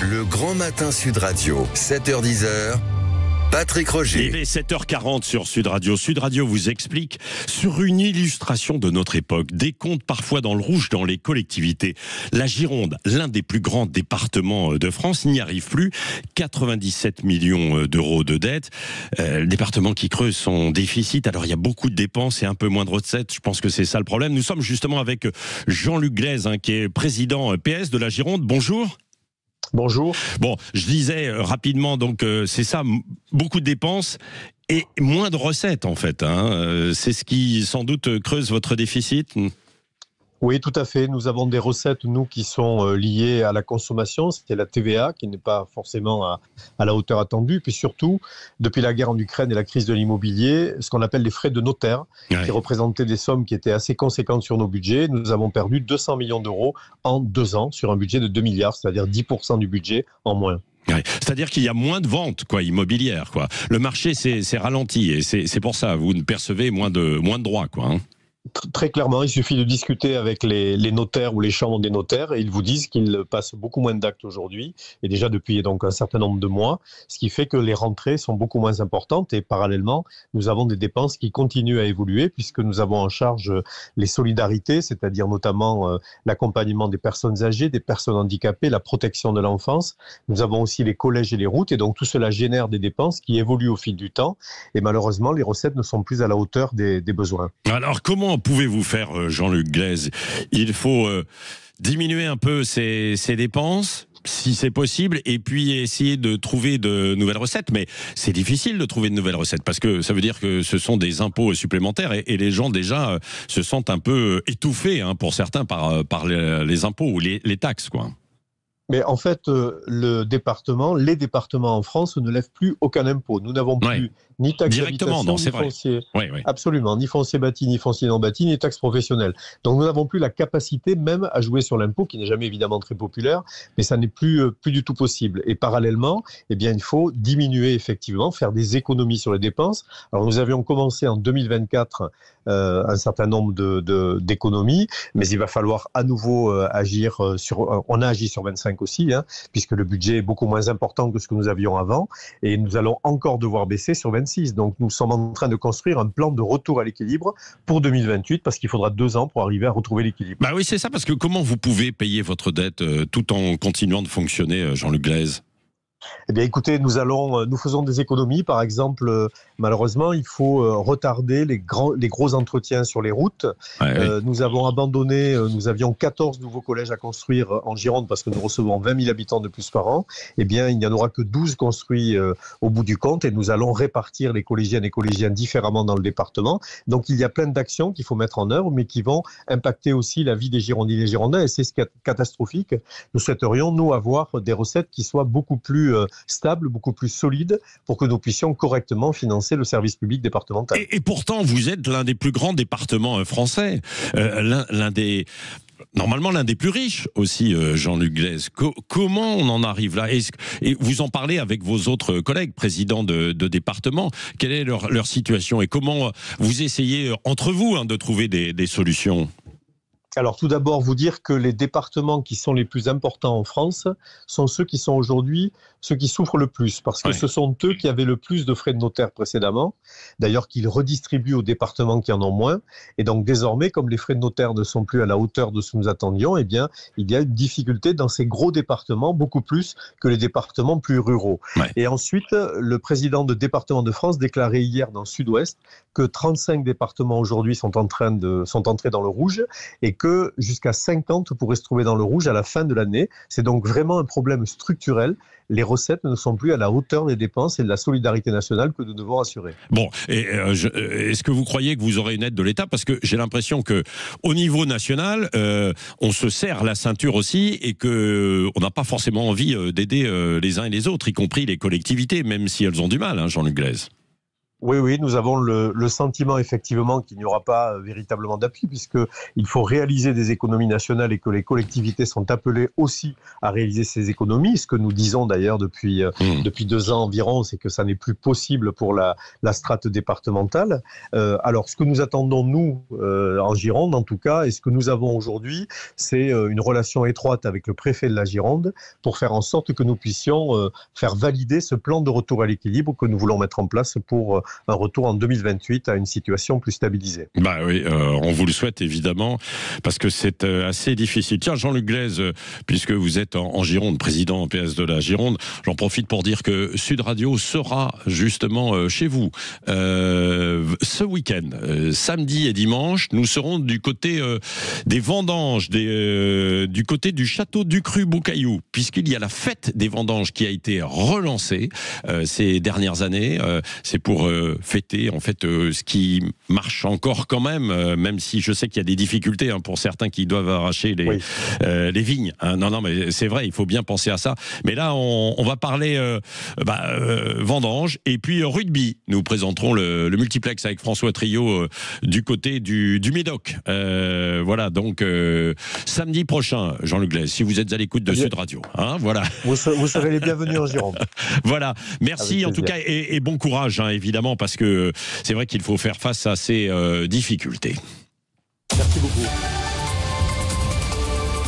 Le Grand Matin Sud Radio, 7h-10h. Patrick Roger. Il est 7h40 sur Sud Radio. Sud Radio vous explique sur une illustration de notre époque, des comptes parfois dans le rouge dans les collectivités. La Gironde, l'un des plus grands départements de France, n'y arrive plus. 97 millions d'euros de dettes. Le département qui creuse son déficit. Alors il y a beaucoup de dépenses et un peu moins de recettes. Je pense que c'est ça le problème. Nous sommes justement avec Jean-Luc Glaise, qui est président PS de la Gironde. Bonjour. Bonjour. Bon, je disais rapidement, donc c'est ça, beaucoup de dépenses et moins de recettes en fait. C'est ce qui sans doute creuse votre déficit. Oui, tout à fait. Nous avons des recettes, nous, qui sont liées à la consommation. C'était la TVA, qui n'est pas forcément à la hauteur attendue. Puis surtout, depuis la guerre en Ukraine et la crise de l'immobilier, ce qu'on appelle les frais de notaire, qui représentaient des sommes qui étaient assez conséquentes sur nos budgets. Nous avons perdu 200 millions d'euros en 2 ans sur un budget de 2 milliards, c'est-à-dire 10% du budget en moins. Ouais. C'est-à-dire qu'il y a moins de ventes immobilières. Le marché s'est ralenti et c'est pour ça vous ne percevez moins de droits. Très clairement, il suffit de discuter avec les notaires ou les chambres des notaires et ils vous disent qu'ils passent beaucoup moins d'actes aujourd'hui et déjà depuis donc un certain nombre de mois, ce qui fait que les rentrées sont beaucoup moins importantes et parallèlement, nous avons des dépenses qui continuent à évoluer puisque nous avons en charge les solidarités, c'est-à-dire notamment l'accompagnement des personnes âgées, des personnes handicapées, la protection de l'enfance. Nous avons aussi les collèges et les routes et donc tout cela génère des dépenses qui évoluent au fil du temps et malheureusement, les recettes ne sont plus à la hauteur des besoins. Alors comment pouvez-vous faire, Jean-Luc Glaise? Il faut diminuer un peu ces dépenses, si c'est possible, et puis essayer de trouver de nouvelles recettes. Mais c'est difficile de trouver de nouvelles recettes, parce que ça veut dire que ce sont des impôts supplémentaires, et les gens déjà se sentent un peu étouffés, pour certains, par les impôts ou les taxes, Mais en fait, les départements en France ne lèvent plus aucun impôt. Nous n'avons plus ni taxe directement, d'habitation, ni foncier. Absolument, ni foncier bâti, ni foncier non bâti, ni taxe professionnelle. Donc nous n'avons plus la capacité même à jouer sur l'impôt, qui n'est jamais évidemment très populaire, mais ça n'est plus du tout possible. Et parallèlement, il faut diminuer effectivement, faire des économies sur les dépenses. Alors nous avions commencé en 2024 un certain nombre d'économies, mais il va falloir à nouveau agir on a agi sur 25 aussi, puisque le budget est beaucoup moins important que ce que nous avions avant, et nous allons encore devoir baisser sur 26. Donc nous sommes en train de construire un plan de retour à l'équilibre pour 2028, parce qu'il faudra 2 ans pour arriver à retrouver l'équilibre. Bah oui, c'est ça, parce que comment vous pouvez payer votre dette tout en continuant de fonctionner, Jean-Luc Glaise ? Eh bien, écoutez, nous faisons des économies. Par exemple, malheureusement, il faut retarder les gros entretiens sur les routes. Nous avons abandonné, nous avions 14 nouveaux collèges à construire en Gironde parce que nous recevons 20 000 habitants de plus par an. Eh bien, il n'y en aura que 12 construits au bout du compte et nous allons répartir les collégiennes et collégiens différemment dans le département. Donc, il y a plein d'actions qu'il faut mettre en œuvre, mais qui vont impacter aussi la vie des Girondines et Girondins. Et c'est ce qui est catastrophique. Nous souhaiterions, nous, avoir des recettes qui soient beaucoup plus stable, beaucoup plus solide pour que nous puissions correctement financer le service public départemental. Et pourtant, vous êtes l'un des plus grands départements français, normalement l'un des plus riches aussi, Jean-Luc Glaise. Comment on en arrive là? Et vous en parlez avec vos autres collègues, présidents de département. Quelle est leur situation et comment vous essayez entre vous de trouver des solutions? Alors tout d'abord, vous dire que les départements qui sont les plus importants en France sont ceux qui sont aujourd'hui ceux qui souffrent le plus, parce que ce sont eux qui avaient le plus de frais de notaire précédemment, d'ailleurs qu'ils redistribuent aux départements qui en ont moins, et donc désormais, comme les frais de notaire ne sont plus à la hauteur de ce que nous attendions, eh bien, il y a une difficulté dans ces gros départements, beaucoup plus que les départements plus ruraux. Et ensuite, le président de Départements de France déclarait hier dans Sud-Ouest que 35 départements aujourd'hui sont entrés dans le rouge, et que jusqu'à 50 pourraient se trouver dans le rouge à la fin de l'année. C'est donc vraiment un problème structurel. Les recettes ne sont plus à la hauteur des dépenses et de la solidarité nationale que nous devons assurer. Bon, est-ce que vous croyez que vous aurez une aide de l'État? Parce que j'ai l'impression que au niveau national, on se serre la ceinture aussi et que on n'a pas forcément envie d'aider les uns et les autres, y compris les collectivités, même si elles ont du mal, Jean-Luc Glaise. Oui, nous avons le sentiment effectivement qu'il n'y aura pas véritablement d'appui, puisqu'il faut réaliser des économies nationales et que les collectivités sont appelées aussi à réaliser ces économies. Ce que nous disons d'ailleurs depuis 2 ans environ, c'est que ça n'est plus possible pour la strate départementale. Alors ce que nous attendons nous en Gironde en tout cas, et ce que nous avons aujourd'hui, c'est une relation étroite avec le préfet de la Gironde pour faire en sorte que nous puissions faire valider ce plan de retour à l'équilibre que nous voulons mettre en place pour un retour en 2028 à une situation plus stabilisée. Bah oui, on vous le souhaite évidemment, parce que c'est assez difficile. Tiens, Jean-Luc Glaise, puisque vous êtes en Gironde, président PS de la Gironde, j'en profite pour dire que Sud Radio sera justement chez vous ce week-end, samedi et dimanche. Nous serons du côté des vendanges, du côté du château du Cru-Boucaillou, puisqu'il y a la fête des vendanges qui a été relancée ces dernières années. C'est pour fêter en fait ce qui marche encore quand même si je sais qu'il y a des difficultés pour certains qui doivent arracher les vignes. Non, mais c'est vrai, il faut bien penser à ça. Mais là, on va parler vendange et puis rugby. Nous présenterons le multiplex avec François Trio du côté du Médoc. Voilà, donc samedi prochain, Jean-Luc Glaise, si vous êtes à l'écoute de Sud Radio. Voilà. Vous serez les bienvenus en Gironde. Voilà, merci en tout cas et bon courage, évidemment, parce que c'est vrai qu'il faut faire face à ces difficultés. Merci beaucoup.